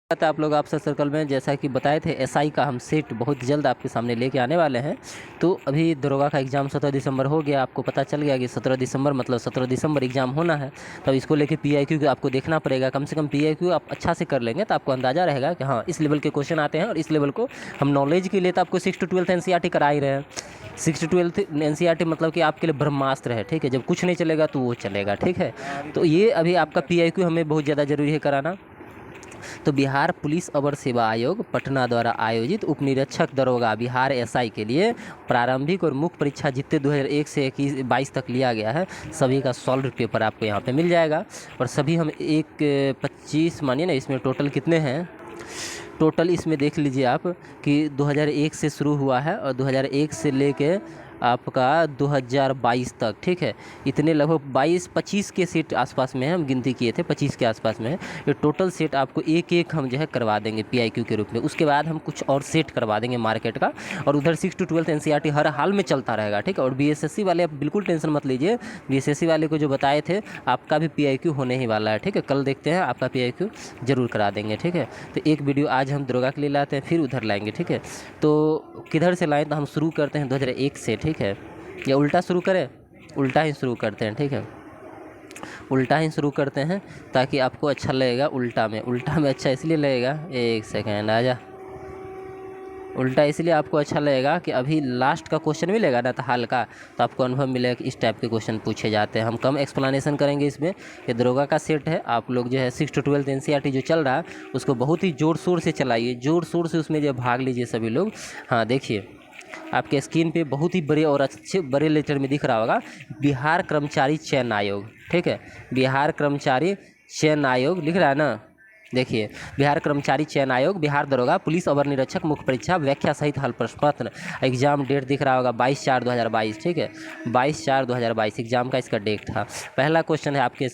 था आप लोग आपसे सर्कल में जैसा कि बताए थे एसआई का हम सेट बहुत जल्द आपके सामने लेके आने वाले हैं। तो अभी दरोगा का एग्ज़ाम 17 दिसंबर हो गया, आपको पता चल गया कि 17 दिसंबर मतलब 17 दिसंबर एग्ज़ाम होना है। तो इसको लेके पीआईक्यू आपको देखना पड़ेगा, कम से कम पीआईक्यू आप अच्छा से कर लेंगे तो आपको अंदाज़ा रहेगा कि हाँ इस लेवल के क्वेश्चन आते हैं। और इस लेवल को हम नॉलेज के लिए तो आपको 6 to 12 एनसीईआरटी करा ही रहे हैं। 6 to 12 एनसीईआरटी मतलब कि आपके लिए ब्रह्मास्त्र है, ठीक है। जब कुछ नहीं चलेगा तो वो चलेगा, ठीक है। तो ये अभी आपका पीआईक्यू हमें बहुत ज़्यादा ज़रूरी है कराना। तो बिहार पुलिस अवर सेवा आयोग पटना द्वारा आयोजित उप निरीक्षक दरोगा बिहार एसआई के लिए प्रारंभिक और मुख्य परीक्षा जितने 2001 से 22 तक लिया गया है सभी का सॉल्व पेपर आपको यहाँ पे मिल जाएगा। और सभी हम 25 मानिए ना, इसमें टोटल कितने हैं, टोटल इसमें देख लीजिए आप कि 2001 से शुरू हुआ है और 2001 से लेके आपका 2022 तक, ठीक है। इतने लगभग 22-25 के सेट आसपास में हम गिनती किए थे, 25 के आसपास में है। ये टोटल सेट आपको एक एक हम जो है करवा देंगे पीआईक्यू के रूप में। उसके बाद हम कुछ और सेट करवा देंगे मार्केट का। और उधर 6 to 12 एनसीईआरटी हर हाल में चलता रहेगा, ठीक है। और बीएसएससी वाले आप बिल्कुल टेंशन मत लीजिए, बीएसएससी वाले को जो बताए थे आपका भी पीआईक्यू होने ही वाला है, ठीक है। कल देखते हैं, आपका पीआईक्यू जरूर करा देंगे, ठीक है। तो एक वीडियो आज हम दरोगा के लिए लाते हैं, फिर उधर लाएंगे, ठीक है। तो किधर से लाएँ, तो हम शुरू करते हैं 2001 से, ठीक है। या उल्टा शुरू करें, उल्टा ही शुरू करते हैं, ठीक है। उल्टा ही शुरू करते हैं ताकि आपको अच्छा लगेगा। उल्टा में अच्छा इसलिए लगेगा, एक सेकेंड आजा। उल्टा इसलिए आपको अच्छा लगेगा कि अभी लास्ट का क्वेश्चन मिलेगा ना तो हाल का, तो आपको अनुभव मिलेगा कि इस टाइप के क्वेश्चन पूछे जाते हैं। हम कम एक्सप्लेनेशन करेंगे इसमें। ये दरोगा का सेट है, आप लोग जो है 6 to 12 एनसीईआरटी जो चल रहा है उसको बहुत ही ज़ोर शोर से चलाइए, ज़ोर शोर से उसमें जो भाग लीजिए सभी लोग। हाँ देखिए आपके स्क्रीन पे बहुत ही बड़े और अच्छे बड़े लेटर में दिख रहा होगा बिहार कर्मचारी चयन आयोग, ठीक है। बिहार कर्मचारी चयन आयोग लिख रहा है ना, देखिए बिहार कर्मचारी चयन आयोग बिहार दरोगा पुलिस अवर निरीक्षक मुख्य परीक्षा व्याख्या सहित हल प्रश्न पत्र। एग्जाम डेट दिख रहा होगा 22/4/2022, ठीक है। 22/4/2022 एग्जाम का इसका डेट था। पहला क्वेश्चन है आपके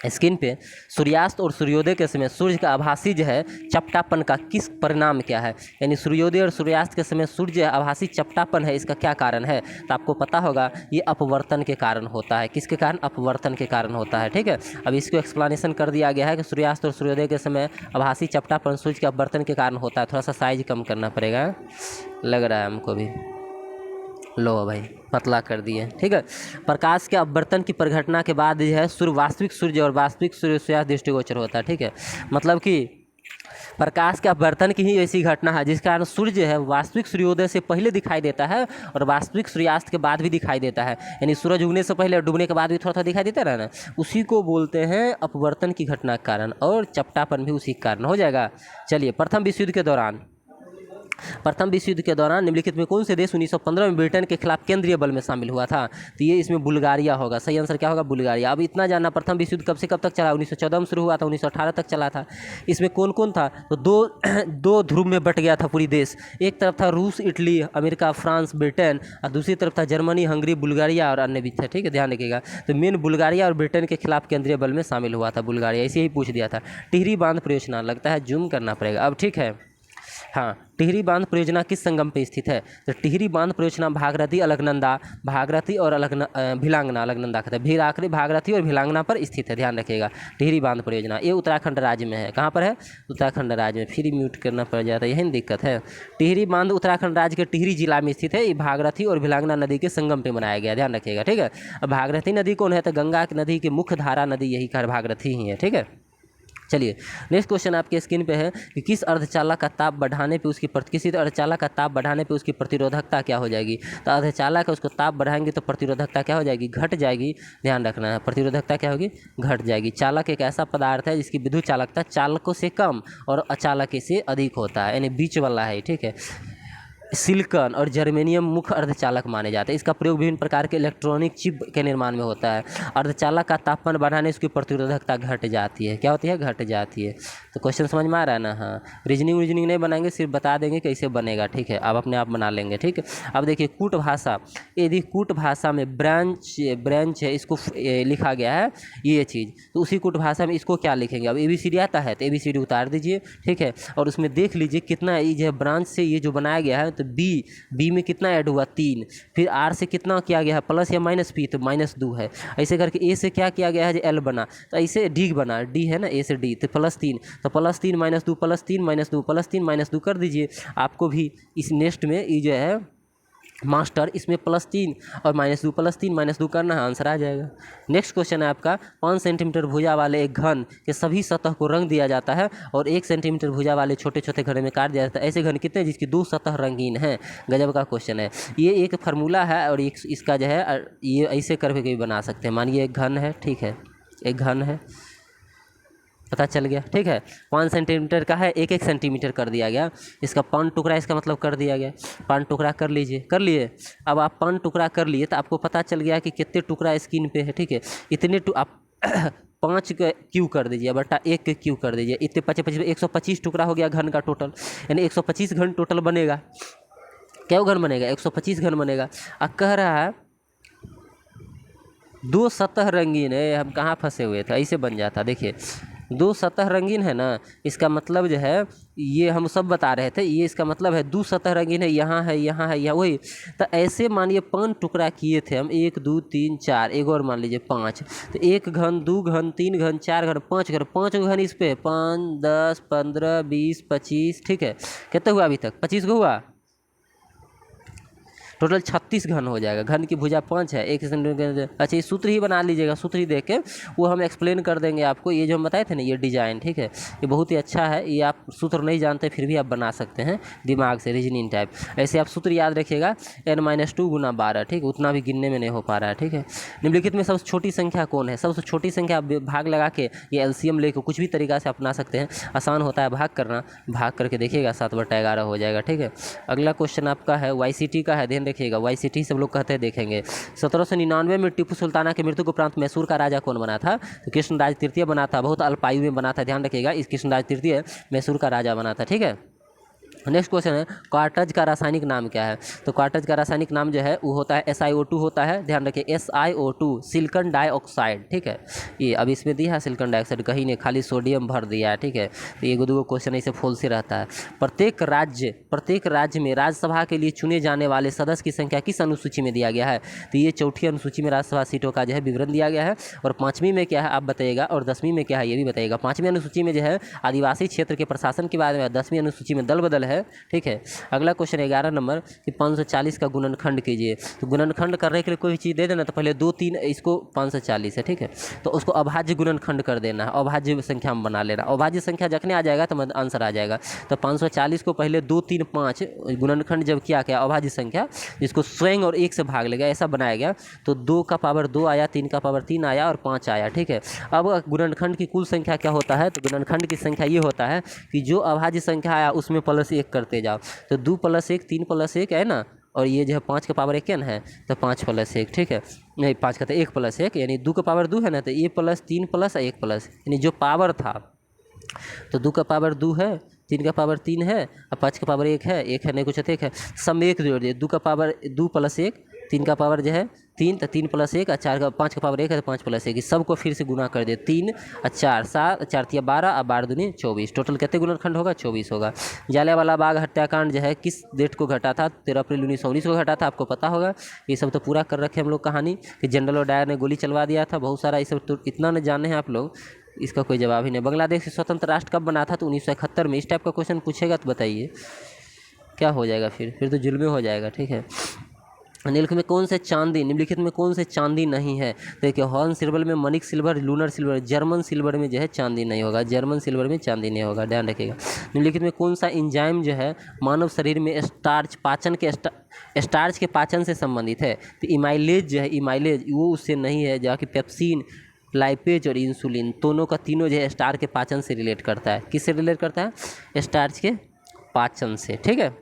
स्क्रीन पे, सूर्यास्त और सूर्योदय के समय सूर्य का आभासी जो है चपटापन का किस परिणाम क्या है। यानी सूर्योदय और सूर्यास्त के समय सूर्य आभासी चपटापन है, इसका क्या कारण है। तो आपको पता होगा ये अपवर्तन के कारण होता है। किसके कारण, अपवर्तन के कारण होता है, ठीक है। अब इसको एक्सप्लेनेशन कर दिया गया है कि सूर्यास्त और सूर्योदय के समय आभासी चपटापन सूर्य के अपवर्तन के कारण होता है। थोड़ा सा साइज कम करना पड़ेगा, लग रहा है हमको भी। लो भाई पतला कर दिए, ठीक है। प्रकाश के अपवर्तन की परिघटना के बाद जो है सूर्य वास्तविक सूर्य और वास्तविक सूर्यास्त दृष्टिगोचर होता है, ठीक है। मतलब कि प्रकाश के अपवर्तन की ही ऐसी घटना है जिस कारण सूर्य जो है वास्तविक सूर्योदय से पहले दिखाई देता है और वास्तविक सूर्यास्त के बाद भी दिखाई देता है। यानी सूरज उगने से पहले और डूबने के बाद भी थोड़ा थोड़ा दिखाई देता है ना, उसी को बोलते हैं अपवर्तन की घटना के कारण। और चपटापन भी उसी के कारण हो जाएगा। चलिए, प्रथम विश्व युद्ध के दौरान निम्नलिखित में कौन से देश 1915 में ब्रिटेन के खिलाफ केंद्रीय बल में शामिल हुआ था। तो ये इसमें बुल्गारिया होगा, सही आंसर क्या होगा, बुल्गारिया। अब इतना जानना, प्रथम विश्व युद्ध कब से कब तक चला, 1914 में शुरू हुआ था, 1918 तक चला था। इसमें कौन कौन था, तो दो ध्रुव में बट गया था पूरी देश। एक तरफ था रूस, इटली, अमेरिका, फ्रांस, ब्रिटेन, और दूसरी तरफ था जर्मनी, हंगरी, बुल्गारिया और अन्य भी थे, ठीक है। ध्यान रखिएगा। तो मेन बुल्गारिया और ब्रिटेन के खिलाफ केंद्रीय बल में शामिल हुआ था बुल्गारिया, इसे ही पूछ दिया था। टिहरी बांध परियोजना, लगता है जूम करना पड़ेगा अब, ठीक है। हाँ, टिहरी बांध परियोजना किस संगम पर स्थित है। तो टिहरी बांध परियोजना भागीरथी अलकनंदा, भागीरथी और भिलांगना, अलकनंदा कहते हैं, भागीरथी और भिलांगना पर स्थित है। ध्यान रखिएगा। टिहरी बांध परियोजना ये उत्तराखंड राज्य में है। कहाँ पर है, उत्तराखंड राज्य में। फिर म्यूट करना पड़ जाता है, यही दिक्कत है। टिहरी बांध उत्तराखंड राज्य के टिहरी जिला में स्थित है। ये भागीरथी और भिलांगना नदी के संगम पर बनाया गया, ध्यान रखिएगा, ठीक है। अब भागीरथी नदी कौन है, तो गंगा नदी की मुख्य धारा नदी यही का भागीरथी ही है, ठीक है। चलिए, नेक्स्ट क्वेश्चन आपके स्क्रीन पे है कि किस अर्धचालक का ताप बढ़ाने पे उसकी किसी अर्धचालक का ताप बढ़ाने पे उसकी प्रतिरोधकता क्या हो जाएगी। तो अर्धचालक का उसको ताप बढ़ाएंगे तो प्रतिरोधकता क्या हो जाएगी, घट जाएगी। ध्यान रखना है, प्रतिरोधकता क्या होगी, घट जाएगी। चालक एक ऐसा पदार्थ है जिसकी विद्युत चालकता चालकों से कम और अचालक से अधिक होता है, यानी बीच वाला है, ठीक है। सिलिकॉन और जर्मेनियम मुख्य अर्धचालक माने जाते हैं। इसका प्रयोग विभिन्न प्रकार के इलेक्ट्रॉनिक चिप के निर्माण में होता है। अर्धचालक का तापमान बढ़ाने से उसकी प्रतिरोधकता घट जाती है, क्या होती है, घट जाती है। तो क्वेश्चन समझ में आ रहा है ना। हाँ, रीजनिंग नहीं बनाएंगे, सिर्फ बता देंगे कैसे बनेगा, ठीक है। आप अपने आप बना लेंगे, ठीक है। अब देखिए कूट भाषा, यदि कूट भाषा में ब्रांच है, इसको लिखा गया है ये चीज़, तो उसी कूट भाषा में इसको क्या लिखेंगे। अब ABCD आता है तो ABCD उतार दीजिए, ठीक है। और उसमें देख लीजिए कितना ये जो ब्रांच से ये जो बनाया गया है, तो बी में कितना ऐड हुआ 3, फिर आर से कितना किया गया है प्लस या माइनस पी, तो -2 है। ऐसे करके ए से क्या किया गया है जो एल बना, तो ऐसे डी बना, डी है ना ए से डी, तो +3, तो +3 -2 +3 -2 +3 -2 कर दीजिए। आपको भी इस नेक्स्ट में ये जो है मास्टर इसमें +3 और -2 +3 -2 करना है, आंसर आ जाएगा। नेक्स्ट क्वेश्चन है आपका 5 सेंटीमीटर भुजा वाले एक घन के सभी सतह को रंग दिया जाता है और 1 सेंटीमीटर भुजा वाले छोटे छोटे घन में काट दिया जाता है। ऐसे घन कितने जिसकी 2 सतह रंगीन है? गजब का क्वेश्चन है। ये एक फार्मूला है और इसका जो है ये ऐसे करके भी बना सकते हैं। मानिए एक घन है, ठीक है, एक घन है, पता चल गया, ठीक है। 5 सेंटीमीटर का है, 1 सेंटीमीटर कर दिया गया। इसका 5 टुकड़ा इसका मतलब कर दिया गया, 5 टुकड़ा कर लीजिए, कर लिए। अब आप 5 टुकड़ा कर लिए तो आपको पता चल गया कि कितने टुकड़ा स्क्रीन पे है, ठीक है। इतने आप 5 के क्यू कर दीजिए बटा 1 के क्यू कर दीजिए, इतने 25 125 टुकड़ा हो गया घन का टोटल, यानी 125 घन टोटल बनेगा। क्या घन बनेगा? 125 घन बनेगा। अब कह रहा है 2 सतह रंगीन है, हम कहाँ फंसे हुए थे, ऐसे बन जाता। देखिए 2 सतह रंगीन है ना, इसका मतलब जो है ये हम सब बता रहे थे, ये इसका मतलब है 2 सतह रंगीन है, यहाँ है, यहाँ है, यहाँ, वही। तो ऐसे मानिए 5 टुकड़ा किए थे हम, 1 2 3 4, एक और मान लीजिए 5, तो 1 घन 2 घन 3 घन 4 घन 5 घन, 5 घन इस पे 5 10 15 20 25, ठीक है। कितना हुआ अभी तक? 25 को हुआ, टोटल 36 घन हो जाएगा। घन की भुजा 5 है, 1 सेंटीमीटर। अच्छा ये सूत्र ही बना लीजिएगा, सूत्र ही देख के वो हम एक्सप्लेन कर देंगे आपको। ये जो हम बताए थे ना, ये डिजाइन, ठीक है, ये बहुत ही अच्छा है। ये आप सूत्र नहीं जानते फिर भी आप बना सकते हैं दिमाग से, रीजनिंग टाइप। ऐसे आप सूत्र याद रखिएगा, n-2 गुना 12, ठीक, उतना भी गिनने में नहीं हो पा रहा है, ठीक है। निम्नलिखित में सबसे छोटी संख्या कौन है? सबसे छोटी संख्या आप भाग लगा के ये एलसीएम लेके कुछ भी तरीका से अपना सकते हैं, आसान होता है भाग करना। भाग करके देखिएगा 7/11 हो जाएगा, ठीक है। अगला क्वेश्चन आपका है YCT का है, ध्यान रखिएगा। YCT सब लोग कहते हैं, देखेंगे। 1799 में टिप्पू सुल्ताना की मृत्यु के उपरांत मैसूर का राजा कौन बना था? तो कृष्णराज तृतीय बना था, बहुत अल्पायु में बना था, ध्यान रखिएगा। इस कृष्णराज तृतीय मैसूर का राजा बना था, ठीक है। नेक्स्ट क्वेश्चन है क्वार्टज का रासायनिक नाम क्या है? तो क्वार्टज का रासायनिक नाम जो है वो होता है SiO2 होता है, ध्यान रखिए SiO2, सिलिकॉन डाइऑक्साइड, ठीक है। ये अब इसमें दिया है सिलिकॉन डाइऑक्साइड, कहीं नहीं, खाली सोडियम भर दिया है, ठीक है। तो ये 2 क्वेश्चन ऐसे फॉल्स ही रहता है। प्रत्येक राज्य में राज्यसभा के लिए चुने जाने वाले सदस्य की संख्या किस अनुसूची में दिया गया है? तो ये चौथी अनुसूची में राज्यसभा सीटों का जो है विवरण दिया गया है। और 5वीं में क्या है आप बताइएगा, और 10वीं में क्या है ये भी बताइएगा। 5वीं अनुसूची में जो है आदिवासी क्षेत्र के प्रशासन के बारे में, 10वीं अनुसूची में दल बदल है, ठीक है। अगला क्वेश्चन 11 नंबर कि 540 का गुणनखंड कीजिए। तो गुणनखंड करने के लिए कोई चीज़ दे देना, तो पहले 2 3 इसको 540 है, ठीक है। तो उसको अभाज्य गुणनखंड कर देना है, अभाज्य संख्या में बना लेना। अभाज्य संख्या जखने आ जाएगा तो आंसर आ जाएगा। तो 540 को पहले 2 3 5 गुणनखंड जब किया गया अभाज्य संख्या, जिसको स्वयं और 1 से भाग लेगा, ऐसा बनाया गया। तो 2 का पावर 2 आया, 3 का पावर 3 आया और 5 आया, ठीक है। अब गुणनखंड की कुल संख्या क्या होता है? तो गुणनखंड की संख्या ये होता है कि जो अभाज्य संख्या आया उसमें +1 करते जाओ। तो 2 + 1 3 + 1 है ना, और ये जो है 5 का पावर 1 है, तो 5 + 1, ठीक है। नहीं 5 का तो 1 + 1 यानी 2 का पावर 2 है ना, तो ये + 3 + 1 + यानी जो पावर था, तो 2 का पावर 2 है, 3 का पावर 3 है और 5 का पावर 1 है, 1 है नहीं कुछ, 1 है, सब में 1 जोड़ दिए। 2 का पावर 2 + 1, 3 का पावर जो है 3, तो 3 + 1 और 5 का पावर 1 है, तो 5 + 1, सबको फिर से गुना कर दे। 3 और 4 7, 4 × 12 और 12 दूनी 24, टोटल कितने गुणनखंड होगा? 24 होगा। जलियांवाला बाग हत्याकांड जो है किस डेट को घटा था? 13 अप्रैल 1919 को घटा था, आपको पता होगा। ये सब तो पूरा कर रखे हम लोग कहानी कि जनरल डायर ने गोली चलवा दिया था, बहुत सारा, ये सब तो इतना न जाने हैं आप लोग, इसका कोई जवाब ही नहीं। बांग्लादेश से स्वतंत्र राष्ट्र कब बना था? तो 1971 में। इस टाइप का क्वेश्चन पूछेगा तो बताइए क्या हो जाएगा, फिर तो जुल्म हो जाएगा, ठीक है। निम्नलिखित में कौन से चांदी, निम्नलिखित में कौन से चांदी नहीं है? देखिए हॉर्न सिल्वर में मनिक silver, lunar silver, German silver में जो है चांदी नहीं होगा, जर्मन सिल्वर में चांदी नहीं होगा, ध्यान रखिएगा। निम्नलिखित में कौन सा एंजाइम जो है मानव शरीर में स्टार्च के पाचन से संबंधित है? तो इमाइलेज जो है, इमाइलेज वो उससे नहीं है, जबकि पेप्सिन, लाइपेज और इंसुलिन दोनों का तीनों जो है स्टार्च के पाचन से रिलेट करता है। किससे रिलेट करता है? स्टार्च के पाचन से, ठीक है।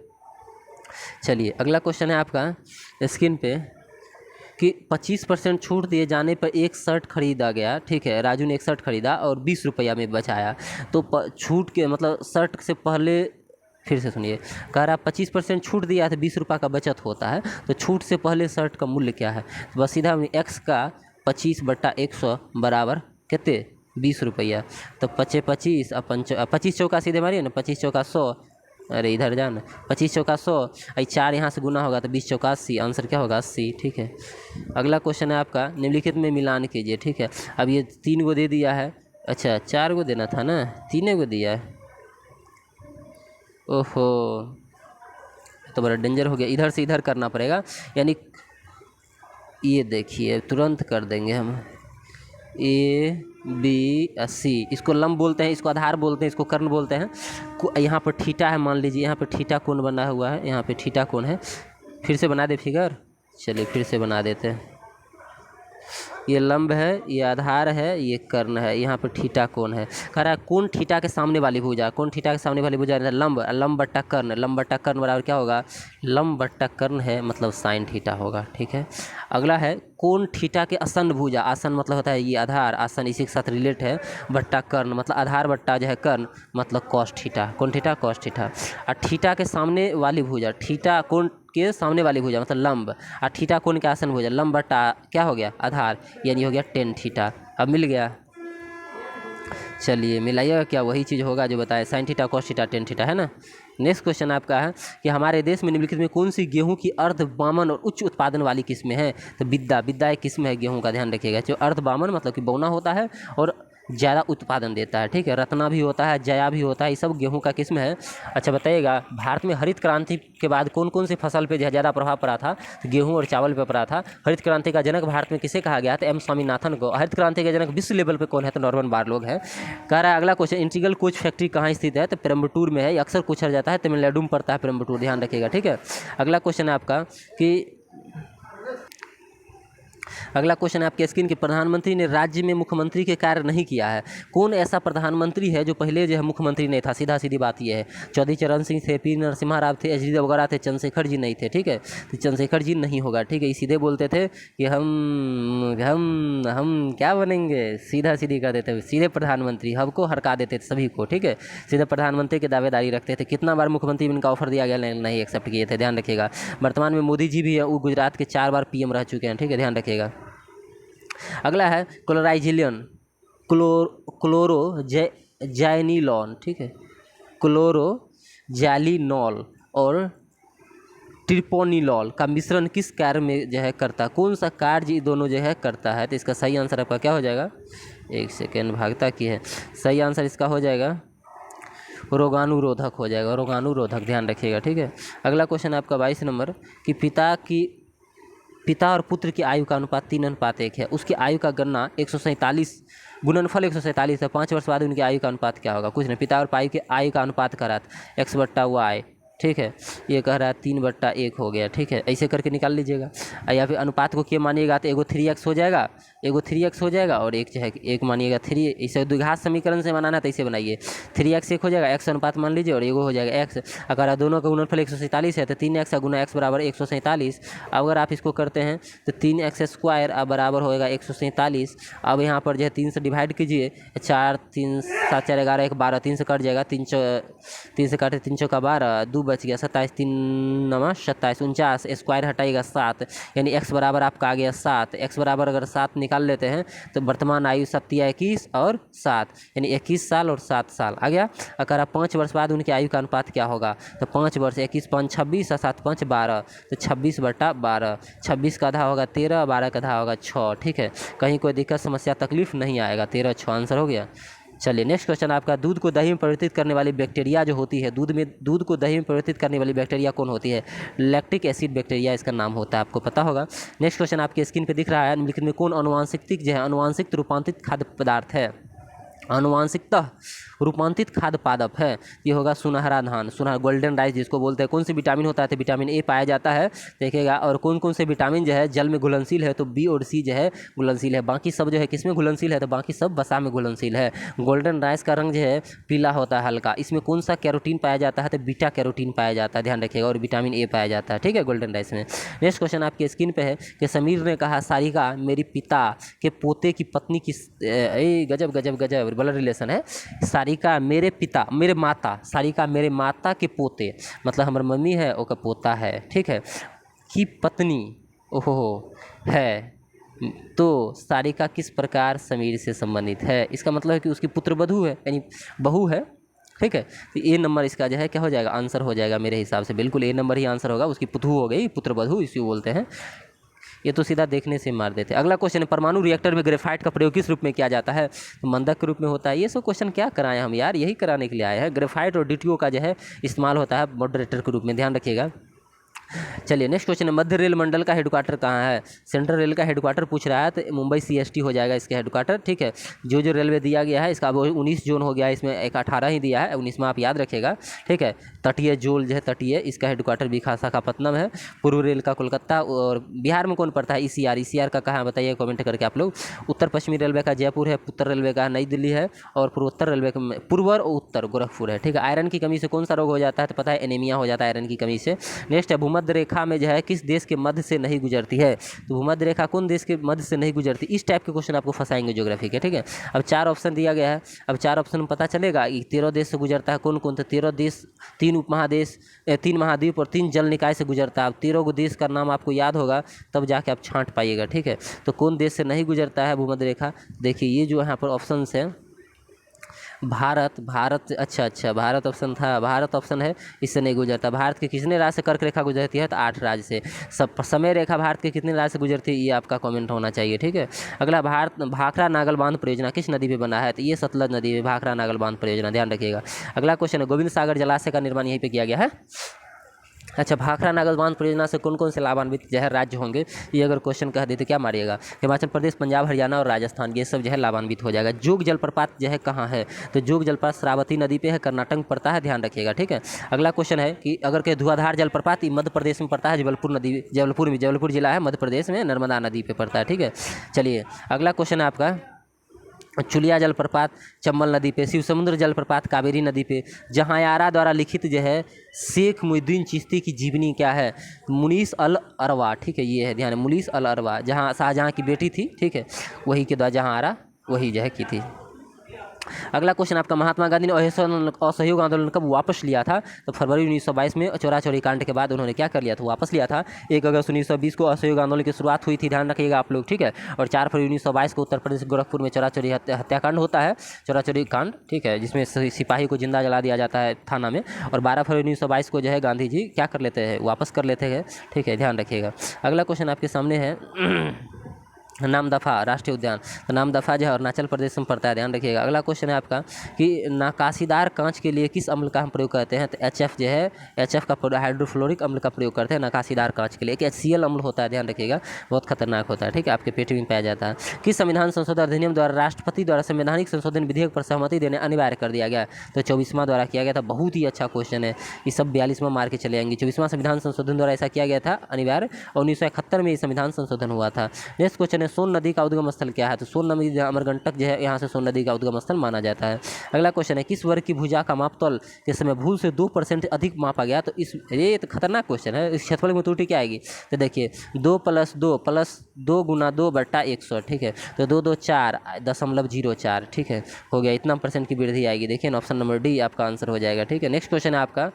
चलिए अगला क्वेश्चन है आपका स्क्रीन पे कि 25% छूट दिए जाने पर एक शर्ट खरीदा गया, ठीक है। राजू ने एक शर्ट खरीदा और 20 रुपया में बचाया। तो छूट के मतलब शर्ट से पहले, फिर से सुनिए, कह रहा 25% छूट दिया है तो 20 रुपये का बचत होता है। तो छूट से पहले शर्ट का मूल्य क्या है? तो बस सीधा x का 25/100 बराबर कितने? 20 रुपया। तो 25 25 चौका सीधे मारिए ना, 25 चौका 100, अरे इधर जाना, 25 चौका 100, 4 यहाँ से गुना होगा तो 20 चौका 80, आंसर क्या होगा 80। ठीक है, अगला क्वेश्चन है आपका, निम्नलिखित में मिलान कीजिए। ठीक है, अब ये 3 गो दे दिया है, अच्छा 4 गो देना था ना, 3 गो दिया है, ओहो तो बड़ा डेंजर हो गया, इधर से इधर करना पड़ेगा, यानी ये देखिए तुरंत कर देंगे हम, ए बी सी, इसको लंब बोलते हैं, इसको आधार बोलते हैं, इसको कर्ण बोलते हैं। यहाँ पर थीटा है, मान लीजिए यहाँ पर थीटा कोण बना हुआ है, यहाँ पे थीटा कोण है, फिर से बना दे फिगर, चलिए फिर से बना देते हैं। ये लंब है, ये आधार है, ये कर्ण है, यहाँ पर थीटा कोण है। कह रहा है कौन थीटा के सामने वाली भुजा, कौन थीटा के सामने वाली भुजा, लंब, लंब बट्टा कर्ण, लंब बट्टा कर्ण बराबर क्या होगा, लंब बट्टा कर्ण है मतलब साइन थीटा होगा। ठीक है, अगला है कौन थीटा के आसन भुजा, आसन मतलब होता है ये आधार, आसन इसी के साथ रिलेट है, बट्टा कर्ण मतलब आधार बट्टा जो है कर्ण मतलब कॉस थीटा, कौन थीटा कॉस थीटा। और थीटा के सामने वाली भुजा, थीटा कौन के सामने वाली भुजा मतलब लंब, और थीटा कोण के आसन भुजा, लंब बट्टा क्या हो गया आधार, यानी हो गया टेन थीटा। अब मिल गया, चलिए मिलाइएगा क्या, वही चीज़ होगा जो बताया, sine theta cos theta tan theta है ना। नेक्स्ट क्वेश्चन आपका है कि हमारे देश में निम्नलिखित में कौन सी गेहूं की अर्ध बामन और उच्च उत्पादन वाली किस्में हैं, तो बिद्दा, बिद्दा एक किस्म है गेहूं का, ध्यान रखिएगा, जो अर्ध बामन मतलब कि बौना होता है और ज़्यादा उत्पादन देता है। ठीक है, रत्ना भी होता है, जया भी होता है, ये सब गेहूं का किस्म है। अच्छा बताइएगा, भारत में हरित क्रांति के बाद कौन कौन सी फसल पे ज़्यादा प्रभाव पड़ा था, तो गेहूं और चावल पे पड़ा था। हरित क्रांति का जनक भारत में किसे कहा गया, तो एम स्वामीनाथन को। हरित क्रांति के जनक विश्व लेवल पे कौन है, तो नॉर्मन बोरलॉग है। कह रहा है अगला क्वेश्चन, इंटीग्रल कोच फैक्ट्री कहाँ स्थित है, तो पेरम्बटूर में है, अक्सर पूछा जाता है, तमिलनाडु में पड़ता है पेरम्बटूर, ध्यान रखिएगा। ठीक है, अगला क्वेश्चन है आपका कि अगला क्वेश्चन है आपके स्क्रीन के, प्रधानमंत्री ने राज्य में मुख्यमंत्री के कार्य नहीं किया है, कौन ऐसा प्रधानमंत्री है जो पहले जो है मुख्यमंत्री नहीं था, सीधा सीधी बात यह है। चौधरी चरण सिंह थे, पी नरसिम्हा राव थे, एच डी वगैरह थे, चंद्रशेखर जी नहीं थे। ठीक है, तो चंद्रशेखर जी नहीं होगा। ठीक है, सीधे बोलते थे कि हम क्या बनेंगे, सीधा सीधी कर देते, सीधे प्रधानमंत्री, हमको हरका देते थे सभी को। ठीक है, सीधे प्रधानमंत्री की दावेदारी रखते थे। कितना बार मुख्यमंत्री इनका ऑफर दिया गया, नहीं एक्सेप्ट किए थे, ध्यान रखिएगा। वर्तमान में मोदी जी भी है, वो गुजरात के 4 बार पीएम रह चुके हैं। ठीक है, ध्यान रखिएगा। अगला है क्लोराइजिलियन, क्लोरो जैनिलॉन, ठीक है, क्लोरो जैलिनॉल और ट्रिपोनिलॉल का मिश्रण किस कार्य में जो है करता है, कौन सा कार्य ये दोनों जो है करता है, तो इसका सही आंसर आपका क्या हो जाएगा, एक सेकेंड भागता की है, सही आंसर इसका हो जाएगा रोगाणुरोधक हो जाएगा, रोगाणुरोधक, ध्यान रखिएगा। ठीक है, अगला क्वेश्चन आपका 22 नंबर कि पिता और पुत्र की आयु का अनुपात 3:1 है, उसकी आयु का गणना 147 गुणनफल 147 है, 5 वर्ष बाद उनकी आयु का अनुपात क्या होगा, कुछ नहीं, पिता और पाई के आयु का अनुपात करा x/y। ठीक है, ये कह रहा है 3/1 हो गया। ठीक है, ऐसे करके निकाल लीजिएगा, या फिर अनुपात को क्या मानिएगा, तो एगो 3x हो जाएगा, एगो 3x हो जाएगा और एक जो है एक मानिएगा 3, इसे द्विघात समीकरण से बनाना तो ऐसे बनाइए, 3x एक हो जाएगा, x अनुपात मान लीजिए और एगो हो जाएगा x। अगर दोनों का गुणनफल 147 है तो 3x का गुना x बराबर 147। अगर आप इसको करते हैं तो 3x² बराबर होएगा 147। अब यहाँ पर जो है 3 से डिवाइड कीजिए, 4 3 7 4 11 1 12, 3 से कट जाएगा, 3 से काटे 3 चौका 12, 2 बच गया, 27 3 9 27 49, स्क्वायर हटाएगा 7, यानी x बराबर आपका आ गया 7। x बराबर अगर 7 निकाल लेते हैं तो वर्तमान आयु 21 और 7, यानी 21 साल और 7 साल आ गया। अगर आप 5 वर्ष बाद उनकी आयु का अनुपात क्या होगा, तो 5 वर्ष 21 5 26 और 7 5 12, तो 26/12, 26 का आधा होगा 13, 12 का आधा होगा 6। ठीक है, कहीं कोई दिक्कत समस्या तकलीफ नहीं आएगा, 13 6 आंसर हो गया। चलिए नेक्स्ट क्वेश्चन आपका, दूध को दही में परिवर्तित करने वाली बैक्टीरिया जो होती है, दूध को दही में परिवर्तित करने वाली बैक्टीरिया कौन होती है, लैक्टिक एसिड बैक्टीरिया इसका नाम होता है, आपको पता होगा। नेक्स्ट क्वेश्चन आपके स्क्रीन पे दिख रहा है, निम्नलिखित में कौन अनुवांशिक जो है अनुवांशिक रूपांतरित खाद्य पदार्थ है, अनुवांशिकतः रूपांतरित खाद्य पादप है, ये होगा सुनहरा धान, सुनहरा गोल्डन राइस जिसको बोलते हैं। कौन सी विटामिन होता है, तो विटामिन ए पाया जाता है, देखिएगा। और कौन कौन से विटामिन जो है जल में घुलनशील है, तो बी और सी जो है घुलनशील है, बाकी सब जो है किसमें घुलनशील है, तो बाकी सब वसा में घुलनशील है। गोल्डन राइस का रंग जो है पीला होता है हल्का, इसमें कौन सा कैरोटीन पाया जाता है, तो बीटा कैरोटीन पाया जाता है, ध्यान रखिएगा, और विटामिन ए पाया जाता है। ठीक है, गोल्डन राइस में। नेक्स्ट क्वेश्चन आपके स्क्रीन पे है कि समीर ने कहा सारिका मेरी पिता के पोते की पत्नी की, गजब गजब गजब ब्लड रिलेशन है, सारिका मेरे पिता मेरे माता, सारिका मेरे माता के पोते मतलब हमारी मम्मी है वो का पोता है, ठीक है, की पत्नी ओहो है, तो सारिका किस प्रकार समीर से संबंधित है, इसका मतलब है कि उसकी पुत्र वधू है, यानी बहू है, ठीक है। तो ए नंबर इसका जो है क्या हो जाएगा, आंसर हो जाएगा मेरे हिसाब से, बिल्कुल ए नंबर ही आंसर होगा। उसकी पुतहू हो गई, पुत्रवधू इसी बोलते हैं। ये तो सीधा देखने से मार देते हैं। अगला क्वेश्चन है, परमाणु रिएक्टर में ग्रेफाइट का प्रयोग किस रूप में किया जाता है? तो मंदक के रूप में होता है। ये सब क्वेश्चन क्या कराएं हम यार, यही कराने के लिए आए हैं। ग्रेफाइट और DTO का जो है इस्तेमाल होता है मॉडरेटर के रूप में, ध्यान रखिएगा। चलिए नेक्स्ट क्वेश्चन है, मध्य रेल मंडल का हेडक्वार्टर कहाँ है? सेंट्रल रेल का हेडक्वार्टर पूछ रहा है, तो मुंबई CST हो जाएगा इसका हेडक्वार्टर। ठीक है, जो रेलवे दिया गया है इसका, अब 19 जोन हो गया है, इसमें एक 18 ही दिया है, 19 में आप याद रखिएगा। ठीक है, तटीय जोन जो है तटीय, इसका हेडक्वार्टर विशाखापत्तनम है। पूर्व रेल का कोलकाता, और बिहार में कौन पड़ता है? ECR का कहाँ बताइए कमेंट करके आप लोग। उत्तर पश्चिमी रेलवे का जयपुर है, उत्तर रेलवे का नई दिल्ली है, और पूर्वोत्तर रेलवे का पूर्व और उत्तर गोरखपुर है। ठीक है, आयरन की कमी से कौन सा रोग हो जाता है? तो पता है एनीमिया हो जाता है आयरन की कमी से। नेक्स्ट है, भूमध्य रेखा में जो है किस देश के मध्य से नहीं गुजरती है? तो भूमध्य रेखा कौन देश के मध्य से नहीं गुजरती? इस टाइप के क्वेश्चन आपको फंसाएंगे ज्योग्राफी के। ठीक है, अब 4 ऑप्शन दिया गया है, अब 4 ऑप्शन में पता चलेगा कि 13 देश से गुजरता है। कौन कौन? तो 13 देश, 3 उपमहादेश, 3 महाद्वीप और 3 जल निकाय से गुजरता है। अब 13 को देश का नाम आपको याद होगा, तब जाके आप छांट पाइएगा। ठीक है, तो कौन देश से नहीं गुजरता है भूमध्य रेखा? देखिए ये जो यहाँ पर ऑप्शन है, भारत, अच्छा भारत ऑप्शन था, भारत ऑप्शन है, इससे नहीं गुजरता। भारत के कितने राज्य से कर्क रेखा गुजरती है? तो 8 राज्य से। सब समय रेखा भारत के कितने राज्य से गुजरती है? ये आपका कमेंट होना चाहिए। ठीक है, अगला, भारत भाखड़ा नागल बांध परियोजना किस नदी पे बना है? तो ये सतलज नदी में भाखड़ा नागल बांध परियोजना, ध्यान रखिएगा। अगला क्वेश्चन है, गोविंद सागर जलाशय का निर्माण यहीं पे किया गया है। अच्छा, भाखड़ा नागल बांध परियोजना से कौन कौन से लाभान्वित जो है राज्य होंगे? ये अगर क्वेश्चन कह दे तो क्या मारिएगा? हिमाचल प्रदेश, पंजाब, हरियाणा और राजस्थान, ये सब जो है लाभान्वित हो जाएगा। जोग जलप्रपात जो है कहाँ है? तो जोग जलप्रपात श्रावती नदी पे है, कर्नाटक में पड़ता है, ध्यान रखिएगा। ठीक है, अगला क्वेश्चन है कि अगर के धुआंधार जलप्रपात मध्य प्रदेश में पड़ता है, जबलपुर जिला है मध्य प्रदेश में, नर्मदा नदी पे पड़ता है। ठीक है, चलिए अगला क्वेश्चन है आपका, चुलिया जलप्रपात चंबल नदी पे, शिव समुद्र जलप्रपात कावेरी नदी पे, जहांयारा द्वारा लिखित जो है शेख मुहिद्दीन चिश्ती की जीवनी क्या है? मुनीस अल अरवा। ठीक है, ये है, ध्यान है, मुनीस अल अरवा, जहाँ शाहजहाँ की बेटी थी, ठीक है, वही के द्वारा जहांयारा वही जो है की थी। अगला क्वेश्चन आपका, महात्मा गांधी ने असहयोग आंदोलन कब वापस लिया था? तो फरवरी 1922 में चौरा चौरी कांड के बाद उन्होंने क्या कर लिया था? वापस लिया था। 1 अगस्त 1920 को असहयोग आंदोलन की शुरुआत हुई थी, ध्यान रखिएगा आप लोग। ठीक है, और 4 फरवरी 1922 को उत्तर प्रदेश गोरखपुर में चौरा चौरी हत्याकांड होता है, चौरा चौरी कांड। ठीक है, जिसमें सिपाही को जिंदा जला दिया जाता है थाना में, और 12 फरवरी 1922 को जो है गांधी जी क्या कर लेते हैं? वापस कर लेते हैं। ठीक है, ध्यान रखिएगा। अगला क्वेश्चन आपके सामने है, नामदफा राष्ट्रीय उद्यान, तो नामदफा जो है अरुणाचल प्रदेश में पड़ता है, ध्यान रखिएगा। अगला क्वेश्चन है आपका कि नकाशीदार कांच के लिए किस अम्ल का हम प्रयोग करते हैं? तो HF जो है, HF का हाइड्रोफ्लोरिक अम्ल का प्रयोग करते हैं नकाशीदार कांच के लिए। एक HCl अम्ल होता है, ध्यान रखिएगा, बहुत खतरनाक होता है। ठीक है, आपके पेट में पाया जाता है। किस संविधान संशोधन अधिनियम द्वारा राष्ट्रपति द्वारा संवैधानिक संशोधन विधेयक पर सहमति देने अनिवार्य कर दिया गया? तो 24वां द्वारा किया गया था। बहुत ही अच्छा क्वेश्चन है, ये सब 42वां मार के चले आएंगे। 24वां संविधान संशोधन द्वारा ऐसा किया गया था अनिवार्य, और 1971 में ये संविधान संशोधन हुआ था। नेक्स्ट क्वेश्चन है, सोन नदी का उद्गम स्थल क्या है? तो सोन नदी अमरकंटक जो है, यहाँ से सोन नदी का उद्गम स्थल माना जाता है। अगला क्वेश्चन है, किस वर्ग की भुजा का मापतौल के समय भूल से 2% अधिक मापा गया? तो ये तो खतरनाक क्वेश्चन है। इस क्षेत्रफल में त्रुटि क्या आएगी? तो देखिए 2 + 2 × 2/100। ठीक है, तो 2 2 4.04। ठीक है, हो गया, इतना % की वृद्धि आएगी। देखिए ऑप्शन नंबर डी आपका आंसर हो जाएगा। ठीक है, नेक्स्ट क्वेश्चन है आपका,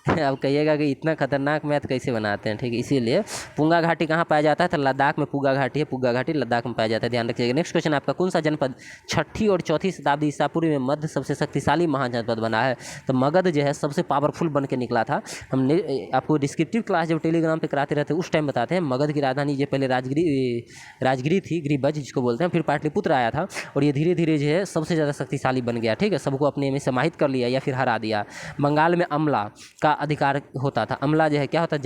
अब कहिएगा कि इतना खतरनाक मैथ कैसे बनाते हैं? ठीक है, इसीलिए पुंगा घाटी कहाँ पाया जाता है? तो लद्दाख में पुंगा घाटी है, पुंगा घाटी लद्दाख में पाया जाता है, ध्यान रखिएगा। नेक्स्ट क्वेश्चन आपका, कौन सा जनपद 6ठी और 4ठी शताब्दी ईसा पूर्व में मध्य सबसे शक्तिशाली महाजनपद बना है? तो मगध जो है सबसे पावरफुल बन के निकला था। हमने आपको डिस्क्रिप्टिव क्लास जब टेलीग्राम पर कराते रहते हैं उस टाइम बताते हैं। मगध की राजधानी जो पहले राजगिरी थी, गिरिबज जिसको बोलते हैं, फिर पाटलिपुत्र आया था, और ये धीरे धीरे जो है सबसे ज़्यादा शक्तिशाली बन गया। ठीक है, सबको अपने में समाहित कर लिया या फिर हरा दिया। बंगाल में अमला का अधिकार होता था। अमला जो है क्या होता है?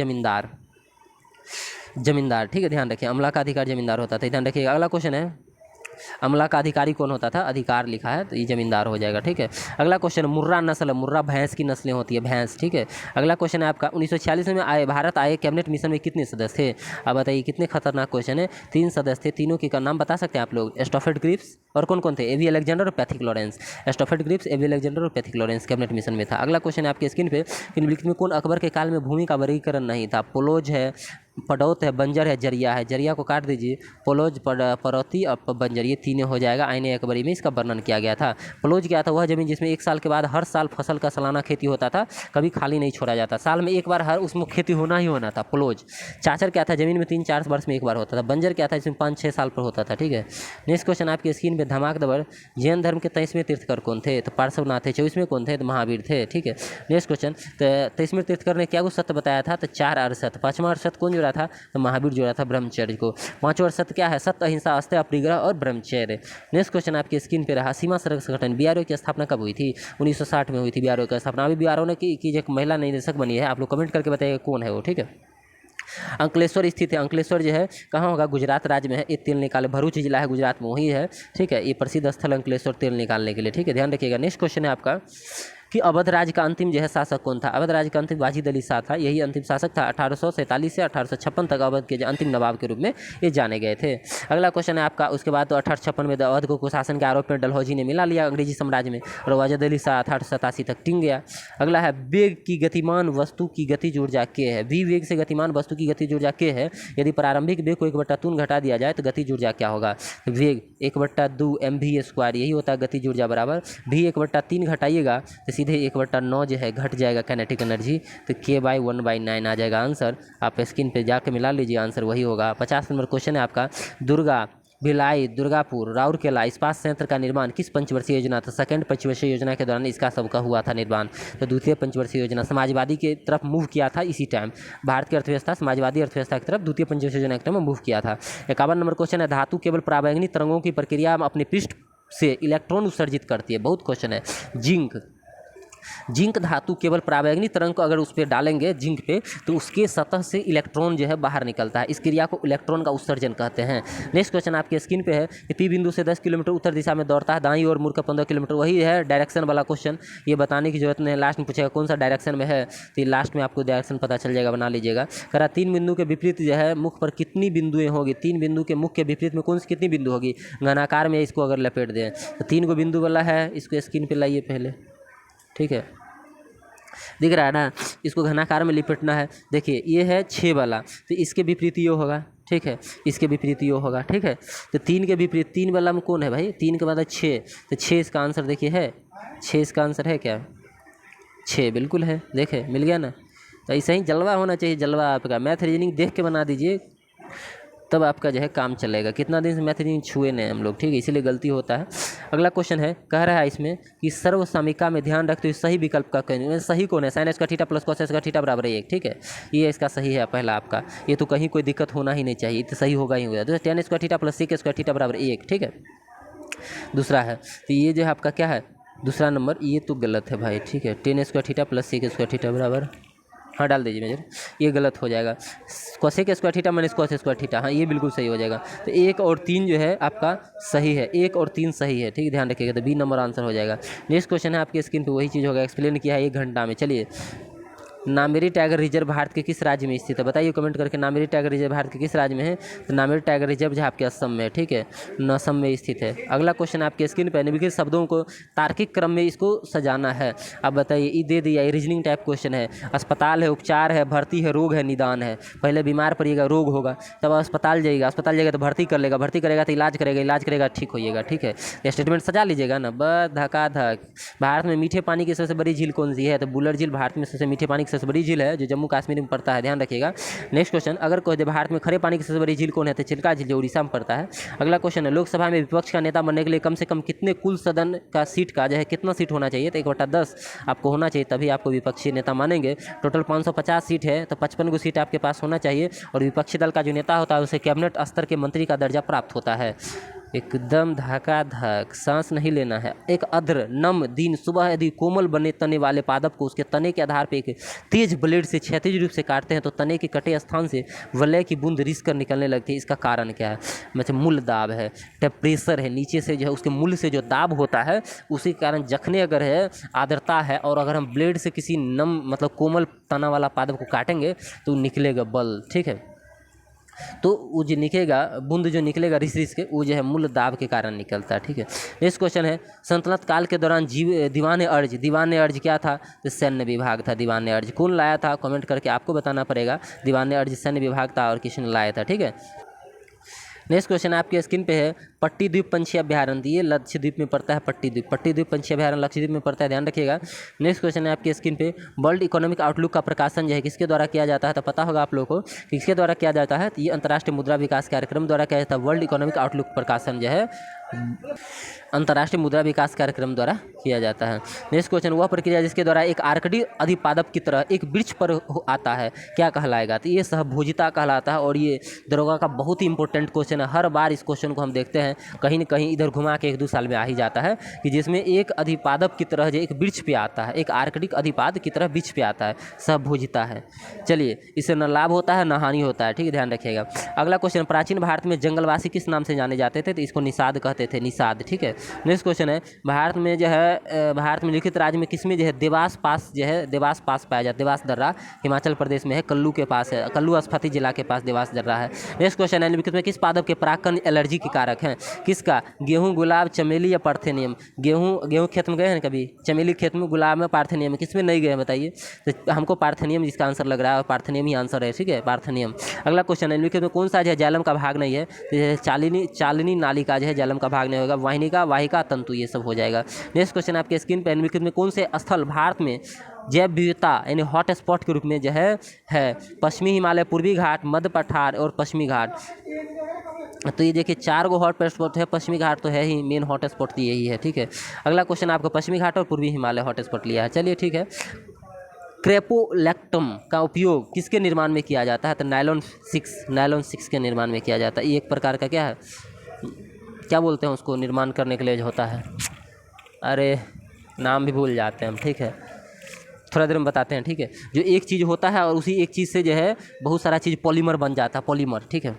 जमींदार। ठीक है, ध्यान रखिए, अमला का अधिकार जमींदार होता था, ध्यान रखिएगा। अगला क्वेश्चन है, अमला का अधिकारी कौन होता था? अधिकार लिखा है, तो ये जमींदार हो जाएगा। ठीक है, अगला क्वेश्चन, मुर्रा नस्ल, मुर्रा भैंस की नस्लें होती है, भैंस। ठीक है, अगला क्वेश्चन है आपका, 1946 में भारत आए कैबिनेट मिशन में कितने सदस्य थे? अब बताइए, कितने खतरनाक क्वेश्चन है। 3 सदस्य थे, तीनों के नाम बता सकते हैं आप लोग? स्टॉफर्ड क्रिप्स और कौन कौन थे? एवी अलेक्जेंडर और पैथिक लॉरेंस। स्टॉफर्ड क्रिप्स, एवी अलेक्जेंडर और पैथिक लॉरेंस कैबिनेट मिशन में था। अगला क्वेश्चन है आपके स्क्रीन पे, निम्नलिखित में कौन अकबर के काल में भूमि का वर्गीकरण नहीं था? पोलोज है, पड़ौत है, बंजर है, जरिया है। जरिया को काट दीजिए, पोलोज, पड़ौती और बंजर, ये तीनों हो जाएगा। आईने अकबरी में इसका वर्णन किया गया था। पोलोज क्या था? वह जमीन जिसमें एक साल के बाद हर साल फसल का सालाना खेती होता था, कभी खाली नहीं छोड़ा जाता, साल में एक बार हर उसमें खेती होना ही होना था, पोलोज। चाचर क्या था? जमीन में 3-4 वर्ष में एक बार होता था। बंजर क्या था? इसमें 5-6 साल पर होता था। ठीक है, नेक्स्ट क्वेश्चन आपकी स्क्रीन पे धमाक दबर, जैन धर्म के 23वें तीर्थकर कौन थे? तो पार्श्वनाथ थे। 24वें कौन थे? तो महावीर थे। ठीक है, नेक्स्ट क्वेश्चन, तो 23वें तीर्थकर ने क्या कुछ सत्य बताया था? तो 4 अरसत। 5वां अरसत कौन जोड़ा था? तो महावीर जोड़ा था ब्रह्मचर्य को। 5वां अरसत क्या है? सत्य, अहिंसा, अस्तेय, अपरिग्रह और ब्रह्मचर्य। नेक्स्ट क्वेश्चन आपकी स्क्रीन पे रहा, सीमा सड़क संगठन बीआरओ की स्थापना कब हुई थी? 1960 में हुई थी बीआरओ की स्थापना। अभी बीआरओ ने की एक महिला निदेशक बनी है, आप लोग कमेंट करके बताइए कौन है वो। ठीक है, अंकलेश्वर स्थित है। अंकलेश्वर जो है कहाँ होगा? गुजरात राज्य में है। ये तेल निकाले, भरूच जिला है गुजरात में, वही है। ठीक है, ये प्रसिद्ध स्थल अंकलेश्वर तेल निकालने के लिए। ठीक है, ध्यान रखिएगा। नेक्स्ट क्वेश्चन है आपका कि अवध राज्य का अंतिम जो है शासक कौन था? अवध राज्य का अंतिम वाजिद अली शाह था, यही अंतिम शासक था। 1847 से 1856 तक अवध के अंतिम नवाब के रूप में ये जाने गए थे। अगला क्वेश्चन है आपका, उसके बाद तो 1856 में अवध को कुशासन के आरोप में डलहौजी ने मिला लिया अंग्रेजी साम्राज्य में, और वाजिद अली शाह 1887 तक टिक गया। अगला है, वेग की गतिमान वस्तु की गतिज ऊर्जा के है। वी वेग से गतिमान वस्तु की गतिज ऊर्जा के है। यदि प्रारंभिक वेग को 1/3 घटा दिया जाए तो गतिज ऊर्जा क्या होगा? वेग 1/2 mv², यही होता है गतिज ऊर्जा बराबर। v 1/3 घटाइएगा तो सीधे 1/9 जो है घट जाएगा काइनेटिक एनर्जी, तो k/1/9 आ जाएगा आंसर। आप स्क्रीन पे जाके मिला लीजिए, आंसर वही होगा। 50 नंबर क्वेश्चन है आपका, दुर्गा, भिलाई, दुर्गापुर, राउरकेला इस्पात संयंत्र का निर्माण किस पंचवर्षीय योजना था? सेकंड पंचवर्षीय योजना के दौरान इसका सबका हुआ था निर्माण। तो द्वितीय पंचवर्षीय योजना, समाजवादी की तरफ मूव किया था इसी टाइम। भारत की अर्थव्यवस्था समाजवादी अर्थव्यवस्था की तरफ द्वितीय पंचवर्षीय योजना के टाइम में मूव किया था। 51 नंबर क्वेश्चन है, धातु केवल पराबैंगनी तरंगों की प्रक्रिया में अपने पृष्ठ से इलेक्ट्रॉन उत्सर्जित करती है। बहुत क्वेश्चन है। जिंक, जिंक धातु केवल पराबैंगनी तरंग को अगर उस पर डालेंगे जिंक पे, तो उसके सतह से इलेक्ट्रॉन जो है बाहर निकलता है। इस क्रिया को इलेक्ट्रॉन का उत्सर्जन कहते हैं। नेक्स्ट क्वेश्चन आपके स्क्रीन पे है कि पी बिंदु से 10 किलोमीटर उत्तर दिशा में दौड़ता है, दाईं ओर मुड़कर 15 किलोमीटर, वही है डायरेक्शन वाला क्वेश्चन। ये बताने की जरूरत नहीं, लास्ट में पूछेगा कौन सा डायरेक्शन में है, तो लास्ट में आपको डायरेक्शन पता चल जाएगा, बना लीजिएगा। करा 3 बिंदु के विपरीत जो है मुख पर कितनी बिंदुएं होगी? 3 बिंदु के मुख के विपरीत में कौन सी कितनी बिंदु होगी? घनाकार में इसको अगर लपेट दें तो 3 को बिंदु वाला है, इसको स्क्रीन पर लाइए पहले। ठीक है, दिख रहा है ना? इसको घनाकार में लिपटना है। देखिए ये है 6 वाला, तो इसके विपरीत ये होगा। ठीक है, इसके विपरीत ये होगा। ठीक है, तो 3 के विपरीत 3 वाला में कौन है भाई? 3 के बाद 6, तो 6 इसका आंसर देखिए है। 6 इसका आंसर है क्या? 6 बिल्कुल है। देखे मिल गया ना? तो ऐसा ही जलवा होना चाहिए, जलवा आपका। मैथ रीजनिंग देख के बना दीजिए, तब आपका जो है काम चलेगा। कितना दिन से मैथ रीजनिंग छुए नहीं हम लोग, ठीक है, इसीलिए गलती होता है। अगला क्वेश्चन है, कह रहा है इसमें कि सर्व समीका में ध्यान रखते हुए सही विकल्प का कहें। सही कौन है? Sine square theta plus cos square theta बराबर 1। ठीक है, ये इसका सही है पहला आपका। ये तो कहीं कोई दिक्कत होना ही नहीं चाहिए, तो सही होगा ही होगा। तो tan square theta plus sec square theta बराबर 1। ठीक है, दूसरा है, तो ये जो है आपका क्या है? दूसरा नंबर, ये तो गलत है भाई। ठीक है, tan square theta plus sec square theta बराबर, हाँ डाल दीजिए मेजर, ये गलत हो जाएगा। Cosec square theta minus cos square theta, हाँ ये बिल्कुल सही हो जाएगा। तो 1 और 3 जो है आपका सही है, 1 और 3 सही है। ठीक है, ध्यान रखिएगा, तो बी नंबर आंसर हो जाएगा। नेक्स्ट क्वेश्चन है आपके स्क्रीन पे, वही चीज़ होगा, एक्सप्लेन किया है 1 घंटा में। चलिए, नामेरी टाइगर रिजर्व भारत के किस राज्य में स्थित है? बताइए कमेंट करके, नामेरी टाइगर रिजर्व भारत के किस राज्य में है? तो नामेरी टाइगर रिजर्व जो आपके असम में है। ठीक है, असम में स्थित है। अगला क्वेश्चन आपके स्क्रीन पर, निम्नलिखित शब्दों को तार्किक क्रम में इसको सजाना है। आप बताइए, ये दे दिया, ये रीजनिंग टाइप क्वेश्चन है। अस्पताल है, उपचार है, भर्ती है, रोग है, निदान है। पहले बीमार पड़िएगा, रोग होगा, तब अस्पताल जाइएगा, अस्पताल जाएगा तो भर्ती कर लेगा, भर्ती करेगा तो इलाज करेगा, इलाज करेगा ठीक होइएगा। ठीक है, स्टेटमेंट सजा लीजिएगा ना, बस धका धक। भारत में मीठे पानी की सबसे बड़ी झील कौन सी है? तो बुलर झील भारत में सबसे मीठे पानी की सबसे बड़ी झील है, जो जम्मू कश्मीर में पड़ता है, ध्यान रखिएगा। नेक्स्ट क्वेश्चन, अगर कोई भारत में खरे पानी की सबसे बड़ी झील कौन है? तो चिल्का झील, जो उड़ीसा में पड़ता है। अगला क्वेश्चन है, लोकसभा में विपक्ष का नेता बनने के लिए कम से कम कितने कुल सदन का सीट का जो है कितना सीट होना चाहिए? तो 1/10 आपको होना चाहिए, तभी आपको विपक्षी नेता मानेंगे। टोटल 550 सीट है, तो 55 को सीट आपके पास होना चाहिए। और विपक्षी दल का जो नेता होता है उसे कैबिनेट स्तर के मंत्री का दर्जा प्राप्त होता है। एकदम धका धक, सांस नहीं लेना है। एक अध्र नम दिन सुबह यदि कोमल बने तने वाले पादप को उसके तने के आधार पर एक तेज ब्लेड से क्षैतिज रूप से काटते हैं तो तने के कटे स्थान से वलय की बूंद रिस कर निकलने लगती है। इसका कारण क्या है? मतलब मूल दाब है, टेम्परेचर है, नीचे से जो है उसके मूल से जो दाब होता है उसी के कारण जखने अगर है, आर्द्रता है, और अगर हम ब्लेड से किसी नम मतलब कोमल तना वाला पादप को काटेंगे तो निकलेगा बल। ठीक है, तो वो जो निकलेगा, बूंद जो निकलेगा रिस रिस के, वो जो है मूल दाब के कारण निकलता है। ठीक है, नेक्स्ट क्वेश्चन है, सल्तनत काल के दौरान दीवान अर्ज क्या था? तो सैन्य विभाग था दीवान अर्ज। कौन लाया था? कमेंट करके आपको बताना पड़ेगा। दीवान अर्ज सैन्य विभाग था और किसने लाया था। ठीक है, नेक्स्ट क्वेश्चन आपके स्क्रीन पे है, पट्टी द्वीप पंछी अभ्यारण्य, ये लक्षद्वीप में पड़ता है। पट्टी द्वीप पंछी अभ्यारण्य लक्षद्वीप में पड़ता है, ध्यान रखिएगा। नेक्स्ट क्वेश्चन है आपके स्क्रीन पे, वर्ल्ड इकोनॉमिक आउटलुक का प्रकाशन जो है किसके द्वारा किया जाता है? तो पता होगा आप लोगों को किसके द्वारा किया जाता है। तो ये अंतर्राष्ट्रीय मुद्रा विकास कार्यक्रम द्वारा किया जाता है। वर्ल्ड इकोनॉमिक आउटलुक प्रकाशन जो है अंतर्राष्ट्रीय मुद्रा विकास कार्यक्रम द्वारा किया जाता है। नेक्स्ट क्वेश्चन, वह प्रक्रिया जिसके द्वारा एक आर्कडी अधिपादप की तरह एक वृक्ष पर आता है, क्या कहलाएगा? तो ये सहभोजिता कहलाता है। और ये दरोगा का बहुत ही इंपॉर्टेंट क्वेश्चन है। हर बार इस क्वेश्चन को हम देखते हैं, कहीं न कहीं इधर घुमा के 1-2 साल में आ ही जाता है, कि जिसमें एक अधिपादप की तरह जो एक वृक्ष पे आता है, एक आर्कटिक अधिपाद की तरह वृक्ष पे आता है, सहभोजिता है। चलिए, इससे न लाभ होता है न हानि होता है। ठीक है, ध्यान रखिएगा। अगला क्वेश्चन, प्राचीन भारत में जंगलवासी किस नाम से जाने जाते थे? तो इसको निषाद कहते थे, निषाद। ठीक है, नेक्स्ट क्वेश्चन है, भारत में जो है भारत में लिखित राज्य में किसमें जो है देवास पास पाया जाता है? देवास दर्रा हिमाचल प्रदेश में है, कल्लू के पास है, कल्लू स्फीति जिला के पास देवास दर्रा है। नेक्स्ट क्वेश्चन है, निम्नलिखित में किस पादप के परागकण एलर्जी के कारक हैं? किसका? गेहूं, गुलाब, चमेली या पार्थेनियम? गेहूं खेत में गए हैं कभी? चमेली खेत में, गुलाब में, पार्थेनियम, किसमें नहीं गए बताइए? तो हमको पार्थेनियम जिसका आंसर लग रहा है, पार्थेनियम ही आंसर है। ठीक है, पार्थेनियम। अगला क्वेश्चन है, निम्नलिखित में कौन सा जो है जालम का भाग नहीं है? तो चालिनी नाली का जो है जालम का भाग नहीं होगा। वाहिका तंतु, ये सब हो जाएगा। नेक्स्ट क्वेश्चन आपके स्क्रीन पर, निम्नलिखित में कौन से स्थल भारत में जैव विविधता यानी हॉट स्पॉट के रूप में जो है पश्चिमी हिमालय, पूर्वी घाट, मध्य पठार और पश्चिमी घाट। तो ये देखिए 4 गो हॉट स्पॉट है, पश्चिमी घाट तो है ही, मेन हॉट स्पॉट तो यही है। ठीक है, अगला क्वेश्चन आपको पश्चिमी घाट और पूर्वी हिमालय हॉट स्पॉट लिया है। चलिए ठीक है, क्रेपोलैक्टम का उपयोग किसके निर्माण में किया जाता है? तो नायलॉन 6 के निर्माण में किया जाता है। ये एक प्रकार का क्या है, क्या बोलते हैं उसको, निर्माण करने के लिए जो होता है, अरे नाम भी भूल जाते हैं हम। ठीक है, थोड़ा देर में बताते हैं। ठीक है, जो एक चीज़ होता है और उसी एक चीज़ से जो है बहुत सारा चीज़ पॉलीमर बन जाता है, पॉलीमर। ठीक है,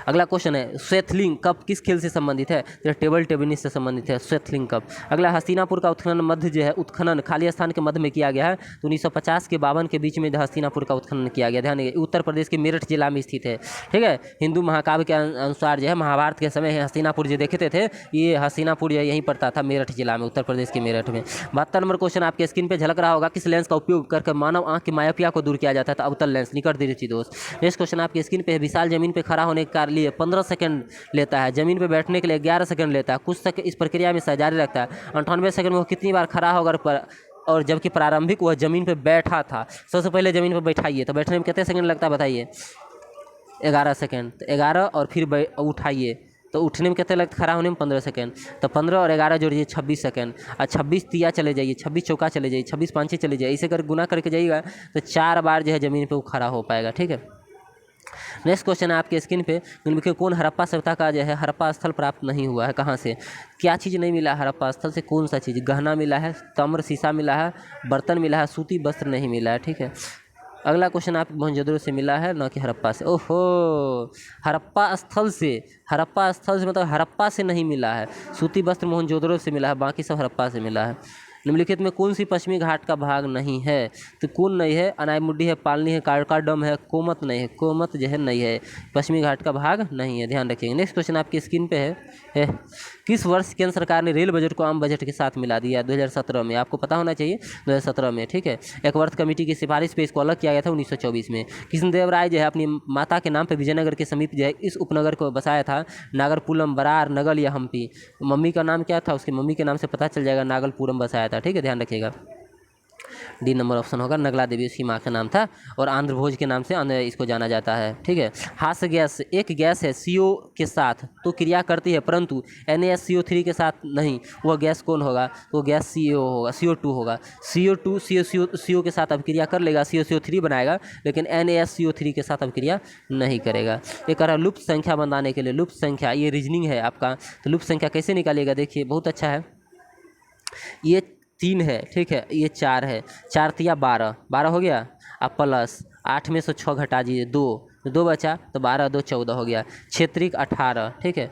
अगला क्वेश्चन है, श्वेतलिंग कप किस खेल से संबंधित है? तो टेबल टेनिस से संबंधित है श्वेतलिंग कप। अगला, हस्तिनापुर का उत्खनन मध्य जो है उत्खनन खाली स्थान के मध्य में किया गया है। तो 1950 के 52 के बीच में हस्तिनापुर का उत्खनन किया गया। ध्यान, उत्तर प्रदेश के मेरठ जिला में स्थित है। ठीक है, हिंदू महाकाव्य के अनुसार जो है महाभारत के समय हस्तिनापुर जो देखते थे, ये हस्तिनापुर यहीं पड़ता था, मेरठ जिला में, उत्तर प्रदेश के मेरठ में। 72 नंबर क्वेश्चन आपके स्क्रीन पर झलक रहा होगा, किस लेंस का उपयोग करके मानव आंख की मायोपिया को दूर किया जाता है? तो अवतल लेंस, निकट दृष्टि दोष। नेक्स्ट क्वेश्चन आपके स्क्रीन पे, विशाल जमीन पे खड़ा होने के लिए 15 सेकंड लेता है, जमीन पे बैठने के लिए 11 सेकंड लेता है, कुछ सेकंड इस प्रक्रिया में जारी रखता है। 98 सेकंड में वो कितनी बार खड़ा होगा? और जबकि प्रारंभिक वह जमीन पे बैठा था। सबसे पहले जमीन पे बैठाइए, तो बैठने में कितने सेकंड लगता है बताइए? 11 सेकंड। तो 11 और फिर उठाइए, तो उठने में कितने लगता है? खड़ा होने में 15 सेकंड। तो 15 और 11 जोड़िए 26 सेकंड, और 26 तिया चले जाइए, 26 चौका चले जाइए, 26 पाँचे चले जाइए, ऐसे कर गुना करके जाइएगा तो 4 बार जो है जमीन पर वो खड़ा हो पाएगा। ठीक है, नेक्स्ट क्वेश्चन है आपके स्क्रीन पे, निम्नलिखित कौन हड़प्पा सभ्यता का जो है हड़प्पा स्थल प्राप्त नहीं हुआ है? कहाँ से, क्या चीज़ नहीं मिला हड़प्पा स्थल से? कौन सा चीज़? गहना मिला है, ताम्र शीशा मिला है, बर्तन मिला है, सूती वस्त्र नहीं मिला है। ठीक है, अगला क्वेश्चन आप मोहनजोदड़ो से मिला है, न कि हड़प्पा से। ओहो, हड़प्पा स्थल से मतलब हड़प्पा से नहीं मिला है। सूती वस्त्र मोहनजोदड़ो से मिला है, बाकी सब हड़प्पा से मिला है। निम्नलिखित में कौन सी पश्चिमी घाट का भाग नहीं है? तो कौन नहीं है? अनायमुड्डी है, पालनी है, कारकाडम है, कोमत नहीं है। कोमत जो है नहीं है, पश्चिमी घाट का भाग नहीं है, ध्यान रखिएगा। नेक्स्ट क्वेश्चन आपकी स्क्रीन पे है किस वर्ष केंद्र सरकार ने रेल बजट को आम बजट के साथ मिला दिया? 2017 में, आपको पता होना चाहिए 2017 में। ठीक है, एक वर्ष कमेटी की सिफारिश पे इसको अलग किया गया था 1924 में। कृष्णदेव राय जो है अपनी माता के नाम पर विजयनगर के समीप जो है इस उपनगर को बसाया था, नागरपुरम, बरार, नगल या हम्पी। मम्मी का नाम क्या था? उसकी मम्मी के नाम से पता चल जाएगा, नागलपुरम बसाया था। ठीक है, ध्यान रखिएगा। डी नंबर ऑप्शन होगा, नगला देवी उसकी माँ का नाम था, और आंध्र भोज के नाम से इसको जाना जाता है। ठीक है, हास्य गैस एक गैस है, CO के साथ तो क्रिया करती है परंतु NaSCO3 के साथ नहीं। वह गैस कौन होगा? वो गैस CO होगा, CO2 होगा। CO2 के साथ अब क्रिया कर लेगा, CO3 बनाएगा, लेकिन NaSCO3 के साथ अब क्रिया नहीं करेगा। ये कह रहा लुप्त संख्या बनाने के लिए, लुप्त संख्या, ये रीजनिंग है आपका। तो लुप्त संख्या कैसे निकालिएगा? देखिए बहुत अच्छा है, ये 3 है। ठीक है, ये 4 है, 4 तिया 12 हो गया। अब प्लस 8 में से 6 घटा दीजिए, 2 बचा, तो 12 2 14 हो गया। क्षेत्रिक 18। ठीक है,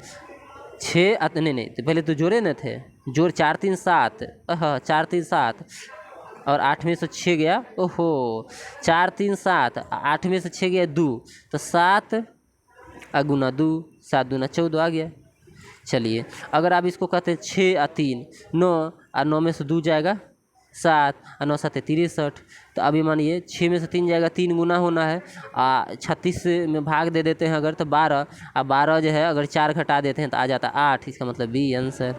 6 नहीं तो पहले तो जोड़े न थे, जोड़ 4 3 7, 4 3 7, और 8 में से 6 गया, ओहो 4 3 7, 8 में से 6 गया 2, तो 7 गुना 2, 7 दूना 14 आ गया। चलिए अगर आप इसको कहते हैं 6 और 3 9, और 9 में से 2 जाएगा 7, और 9 7 63, तो अभी मानिए 6 में से 3 जाएगा, 3 गुना होना है, 36 में भाग दे देते हैं अगर तो 12, और 12 जो है अगर 4 घटा देते हैं तो आ जाता 8, इसका मतलब बी आंसर।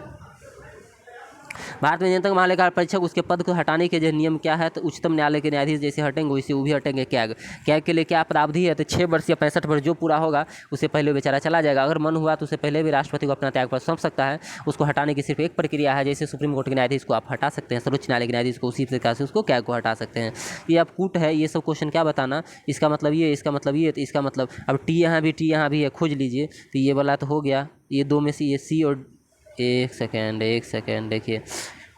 भारत में नियंत्रक महालेखा परीक्षक उसके पद को हटाने के जो नियम क्या है, तो उच्चतम न्यायालय के न्यायाधीश जैसे हटेंगे वैसे वो भी हटेंगे। कैग के लिए क्या प्रावधि है, तो 6 वर्ष या 65 वर्ष जो पूरा होगा उससे पहले बेचारा चला जाएगा। अगर मन हुआ तो उससे पहले भी राष्ट्रपति को अपना त्यागपत्र सौंप सकता है। उसको हटाने की सिर्फ एक प्रक्रिया है, जैसे सुप्रीम कोर्ट के न्यायाधीश को आप हटा सकते हैं, सर्वोच्च न्यायालय के न्यायाधीश को उसी प्रकार से उसको कैग को हटा सकते हैं। ये अब कूट है, ये सब क्वेश्चन क्या बताना, इसका मतलब ये, इसका मतलब ये, तो इसका मतलब अब टी यहाँ भी है, खोज लीजिए। तो ये वाला तो हो गया, ये 2 में से ये सी, और एक सेकेंड देखिए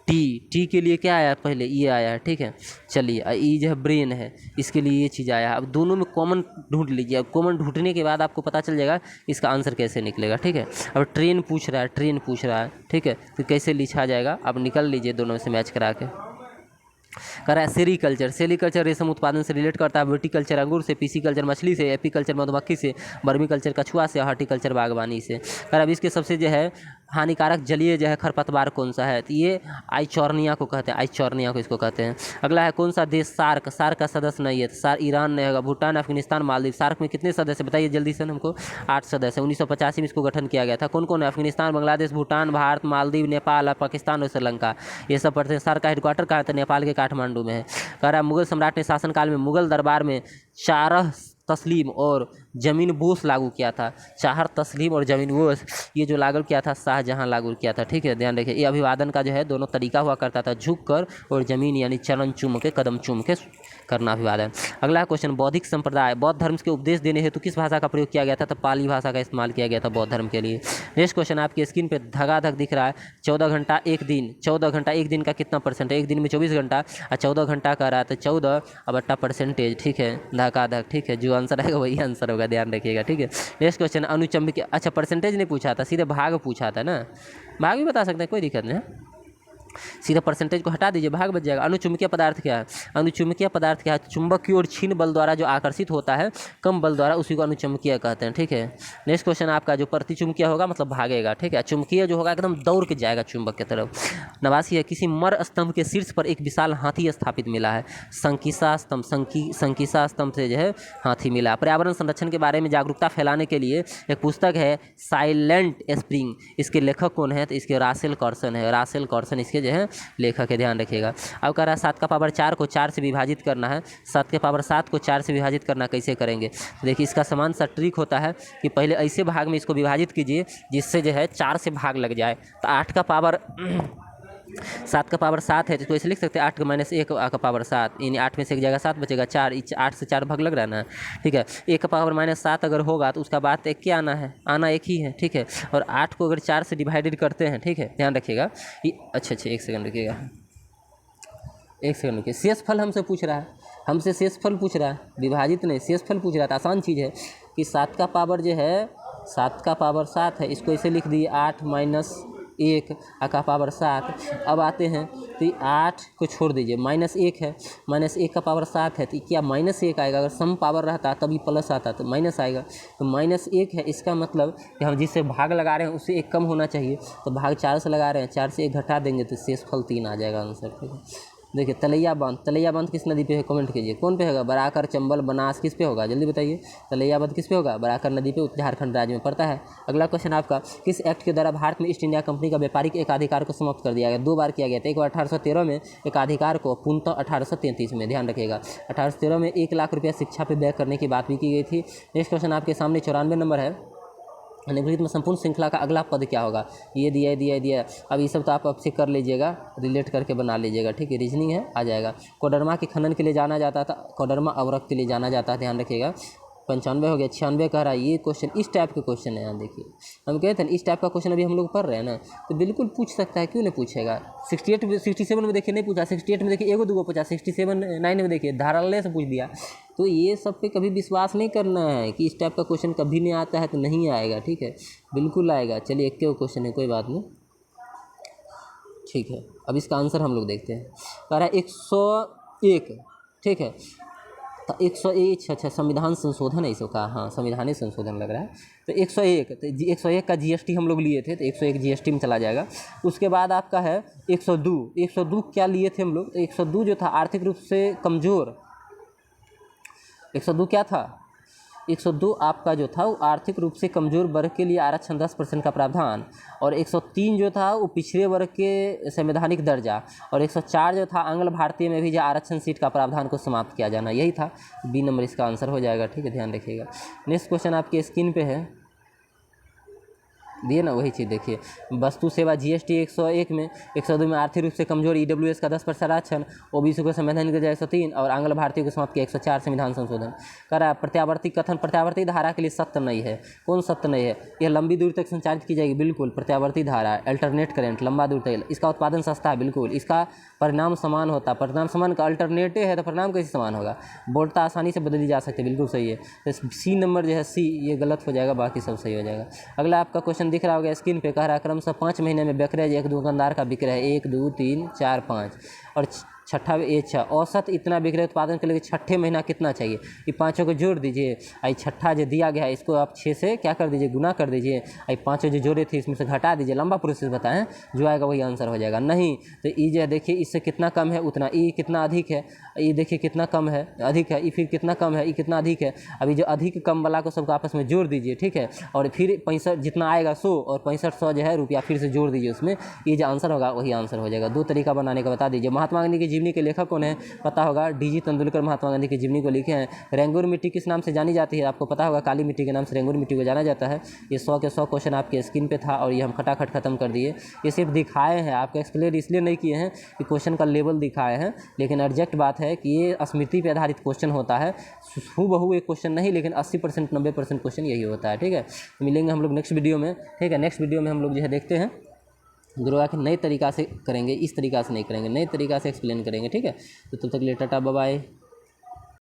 टी के लिए क्या आया, पहले ये आया है, ठीक है। चलिए ई जो है ब्रेन है, इसके लिए ये चीज़ आया है। अब दोनों में कॉमन ढूंढ लीजिए, अब कॉमन ढूंढने के बाद आपको पता चल जाएगा इसका आंसर कैसे निकलेगा, ठीक है। अब ट्रेन पूछ रहा है, ठीक है, तो कैसे लिखा जाएगा, अब निकल लीजिए दोनों से मैच करा के। कह रहा है सेरीकल्चर रेशम उत्पादन से रिलेट करता है, विटीकल्चर अंगूर से, पीसीकल्चर मछली से, एपीकल्चर मधुमक्खी से, वर्मीकल्चर कछुआ से, हॉर्टिकल्चर बागवानी से। कह रहा है अब इसके सबसे जो है हानिकारक जलीय जो है खरपतवार कौन सा है, तो ये आइचोर्निया को कहते हैं, आइचोर्निया को इसको कहते हैं। अगला है कौन सा देश सार्क का सदस्य नहीं है, तो सार्क ईरान नहीं होगा, भूटान, अफगानिस्तान, मालदीव। सार्क में कितने सदस्य बताइए जल्दी से हमको, 8 सदस्य। 1985 में इसको गठन किया गया था। कौन कौन है, अफगानिस्तान, बांग्लादेश, भूटान, भारत, मालदीव, नेपाल, पाकिस्तान और श्रीलंका, ये सब पढ़ते हैं। सार्क का हेडक्वार्टर कहाँ है, नेपाल के काठमांडू में है। कह रहा है मुगल सम्राट ने शासनकाल में मुगल दरबार में 4 तस्लीम और ज़मीन बोस लागू किया था। 4 तस्लीम और ज़मीन बोस ये जो लागू किया था शाहजहां लागू किया था, ठीक है, ध्यान रखिए। ये अभिवादन का जो है दोनों तरीका हुआ करता था, झुक कर और ज़मीन यानी चरण चूम के, कदम चूम के करना अभिवादन। अगला क्वेश्चन, बौद्धिक संप्रदाय बौद्ध धर्म के उपदेश देने हेतु किस भाषा का प्रयोग किया गया था, तो पाली भाषा का इस्तेमाल किया गया था बौद्ध धर्म के लिए। नेक्स्ट क्वेश्चन आपकी स्क्रीन पर धगाधग दिख रहा है, 14 घंटा एक दिन, 14 घंटा एक दिन का कितना परसेंट है, एक दिन में 24 घंटा और 14 घंटा का रहा, तो 14 अब 8 परसेंटेज, ठीक है, धगाधग, ठीक है, जो आंसर आएगा वही आंसर होगा, ध्यान रखिएगा, ठीक है। नेक्स्ट क्वेश्चन, अनुचंबकीय, अच्छा परसेंटेज नहीं पूछा था, सीधे भाग पूछा था ना, भाग भी बता सकते हैं, कोई दिक्कत नहीं, सीधा परसेंटेज को हटा दीजिए, भाग बच जाएगा। अनुचुंबकीय पदार्थ क्या है, अनुचुंबकीय पदार्थ क्या है, चुंबक की ओर क्षीण बल द्वारा जो आकर्षित होता है कम बल द्वारा, उसी को अनुचुंबकीय कहते हैं, ठीक है। नेक्स्ट क्वेश्चन आपका, जो प्रतिचुंबकीय होगा मतलब भागेगा, ठीक है, चुंबकीय जो होगा एकदम दौड़ के जाएगा चुंबक की तरफ। 89 है, किसी मर स्तंभ के शीर्ष पर एक विशाल हाथी स्थापित मिला है, संकिसा स्तंभ से जो है हाथी मिला। पर्यावरण संरक्षण के बारे में जागरूकता फैलाने के लिए एक पुस्तक है साइलेंट स्प्रिंग, इसके लेखक कौन है, तो इसके रासेल कॉर्सन है, रासेल कॉर्सन इसके जो है लेखक है, ध्यान रखिएगा। अब कह रहा है 7 का पावर 4 को 4 से विभाजित करना है, 7 के पावर 7 को 4 से विभाजित करना कैसे करेंगे, तो देखिए इसका समान सा ट्रिक होता है कि पहले ऐसे भाग में इसको विभाजित कीजिए जिससे जो है 4 से भाग लग जाए। तो 8 का पावर 7 का पावर 7 है, तो ऐसे लिख सकते हैं 8 का -1 का पावर 7, यानी 8 में से एक जगह 7 बचेगा, 4, 8 से 4 भाग लग रहा है ना, ठीक है। 1 का पावर -7 अगर होगा तो उसका बात एक क्या आना एक ही है, ठीक है। और 8 को अगर 4 से डिवाइडेड करते हैं, ठीक है, ध्यान रखिएगा। अच्छा 1 सेकंड रखिएगा, 1 सेकंड रुकिए। शेषफल हमसे पूछ रहा है, हमसे शेषफल पूछ रहा है, विभाजित नहीं, शेषफल पूछ रहा है। तो आसान चीज़ है कि 7 का पावर जो है 7 का पावर 7 है, इसको ऐसे लिख दिए 8 - 1 का पावर 7। अब आते हैं तो 8 को छोड़ दीजिए, -1 है, -1 का पावर 7 है, तो क्या -1 आएगा, अगर सम पावर रहता तभी प्लस आता तो माइनस आएगा, तो -1 है। इसका मतलब कि हम जिससे भाग लगा रहे हैं उससे 1 कम होना चाहिए, तो भाग 4 से लगा रहे हैं, 4 से 1 घटा देंगे तो शेषफल 3 आ जाएगा आंसर, ठीक है। देखिए तलैया बांध किस नदी पे है, कमेंट कीजिए, कौन पे होगा, बराकर, चंबल, बनास, किस पे होगा, जल्दी बताइए। तलैया बांध किस पे होगा, बराकर नदी पे, झारखंड राज्य में पड़ता है। अगला क्वेश्चन आपका, किस एक्ट के द्वारा भारत में ईस्ट इंडिया कंपनी का व्यापारिक एकाधिकार को समाप्त कर दिया गया, 2 बार किया गया था, एक बार 1813 में एकाधिकार को, पूर्णतः 1833 में, ध्यान रखिएगा। 1813 में 1 लाख रुपया शिक्षा पे व्यय करने की बात भी की गई थी। नेक्स्ट क्वेश्चन आपके सामने 94 नंबर है, निम्नलिखित में संपूर्ण श्रृंखला का अगला पद क्या होगा, ये दिया। अब ये सब तो आप आपसे कर लीजिएगा, रिलेट करके बना लीजिएगा, ठीक है, रीजनिंग है, आ जाएगा। कोडरमा के खनन के लिए जाना जाता था, कोडरमा अवरक के लिए जाना जाता है, ध्यान रखिएगा। 95 हो गया। 96 कह रहा है, ये क्वेश्चन इस टाइप के क्वेश्चन है, यहाँ देखिए हम कहते हैं इस टाइप का क्वेश्चन अभी हम लोग पढ़ रहे हैं ना, तो बिल्कुल पूछ सकता है, क्यों नहीं पूछेगा। 67 में देखिए नहीं पूछा, 68 में देखिए 1-2 पूछा, 9 में देखिए धारालय से पूछ दिया। तो ये सब पे कभी विश्वास नहीं करना है कि इस टाइप का क्वेश्चन कभी नहीं आता है तो नहीं आएगा, ठीक है, बिल्कुल आएगा। चलिए 1 क्वेश्चन है, कोई बात नहीं, ठीक है, अब इसका आंसर हम लोग देखते हैं। कह रहा है 101, ठीक है, तो 101, अच्छा संविधान संशोधन है इसको कहा, हाँ संविधानिक संशोधन लग रहा है। तो 101, तो 101 का जीएसटी हम लोग लिए थे, तो 101 जीएसटी में चला जाएगा। उसके बाद आपका है 102 क्या लिए थे हम लोग, तो 102 जो था आर्थिक रूप से कमज़ोर, 102 क्या था, 102 आपका जो था वो आर्थिक रूप से कमज़ोर वर्ग के लिए आरक्षण 10% का प्रावधान, और 103 जो था वो पिछड़े वर्ग के संवैधानिक दर्जा, और 104 जो था आंग्ल भारतीय में भी जो आरक्षण सीट का प्रावधान को समाप्त किया जाना, यही था। बी नंबर इसका आंसर हो जाएगा, ठीक है, ध्यान रखिएगा। नेक्स्ट क्वेश्चन आपकी स्क्रीन पे है, दिए ना वही चीज़ देखिए, वस्तु सेवा जीएसटी 101 में, 102 में आर्थिक रूप से कमजोर ईडब्ल्यूएस का 10% आरक्षण, ओबीसी को संवैधानिक दर्जा 103 और आंग्ल भारतीय को समाप्त किया 104 संविधान संशोधन। कह रहा है प्रत्यावर्ती कथन प्रत्यावर्ती धारा के लिए सत्य नहीं है। कौन सत्य नहीं है, यह लंबी दूरी तक संचालित की जाएगी, बिल्कुल। प्रत्यावर्ती धारा अल्टरनेट करेंट लंबा दूरी तक, इसका उत्पादन सस्ता है, बिल्कुल। इसका परिणाम समान होता, परिणाम समान का अल्टरनेटिव है तो परिणाम कैसे समान होगा, बोल्टता आसानी से बदली जा सकती है, बिल्कुल सही है। तो सी नंबर जो है सी ये गलत हो जाएगा, बाकी सब सही हो जाएगा। अगला आपका क्वेश्चन दिख रहा होगा स्क्रीन पे, कह रहा है क्रमशः 5 महीने में बिक्री एक दुकानदार का बिक्री है 1 2 3 4 5 और छठा अच्छा औसत इतना बिक्री उत्पादन के लिए छठे महीना कितना चाहिए, ये पाँचों को जोड़ दीजिए, आई छठा जो दिया गया है इसको आप 6 से क्या कर दीजिए, गुना कर दीजिए, आई पाँचों जो जोड़े थे इसमें से घटा दीजिए, लंबा प्रोसेस बताएं, जो आएगा वही आंसर हो जाएगा। नहीं तो ई जो देखिए इससे कितना कम है उतना, ई कितना अधिक है, ये देखिए कितना कम है, अधिक है, ई फिर कितना कम है, ई कितना अधिक है। अभी जो अधिक कम वाला को सबको आपस में जोड़ दीजिए, ठीक है, और फिर 65 जितना आएगा 100 और 6500 जो है रुपया फिर से जोड़ दीजिए उसमें, ये जो आंसर होगा वही आंसर हो जाएगा। 2 तरीका बनाने का बता दीजिए। महात्मा गांधी की जीवनी के लेखक कौन है, पता होगा, डीजी तेंदुलकर महात्मा गांधी की जीवनी को लिखे हैं। रेंगुर मिट्टी किस नाम से जानी जाती है, आपको पता होगा, काली मिट्टी के नाम से रेंगुर मिट्टी को जाना जाता है। ये 100 के 100 क्वेश्चन आपके स्क्रीन पे था और ये हम खटाखट खत्म कर दिए। ये सिर्फ दिखाए हैं, आपको एक्सप्लेन इसलिए नहीं किए हैं कि क्वेश्चन का लेवल दिखाए हैं, लेकिन एग्जैक्ट बात है कि ये स्मृति पर आधारित क्वेश्चन होता है, हूबहू एक क्वेश्चन नहीं, लेकिन 80% 90% क्वेश्चन यही होता है, ठीक है। मिलेंगे हम लोग नेक्स्ट वीडियो में, ठीक है। नेक्स्ट वीडियो में हम लोग जो है देखते हैं दुर्गा के नए तरीका से करेंगे, इस तरीका से नहीं करेंगे, नए तरीका से एक्सप्लेन करेंगे, ठीक है। तो तब तक के लिए टाटा बाय बाय।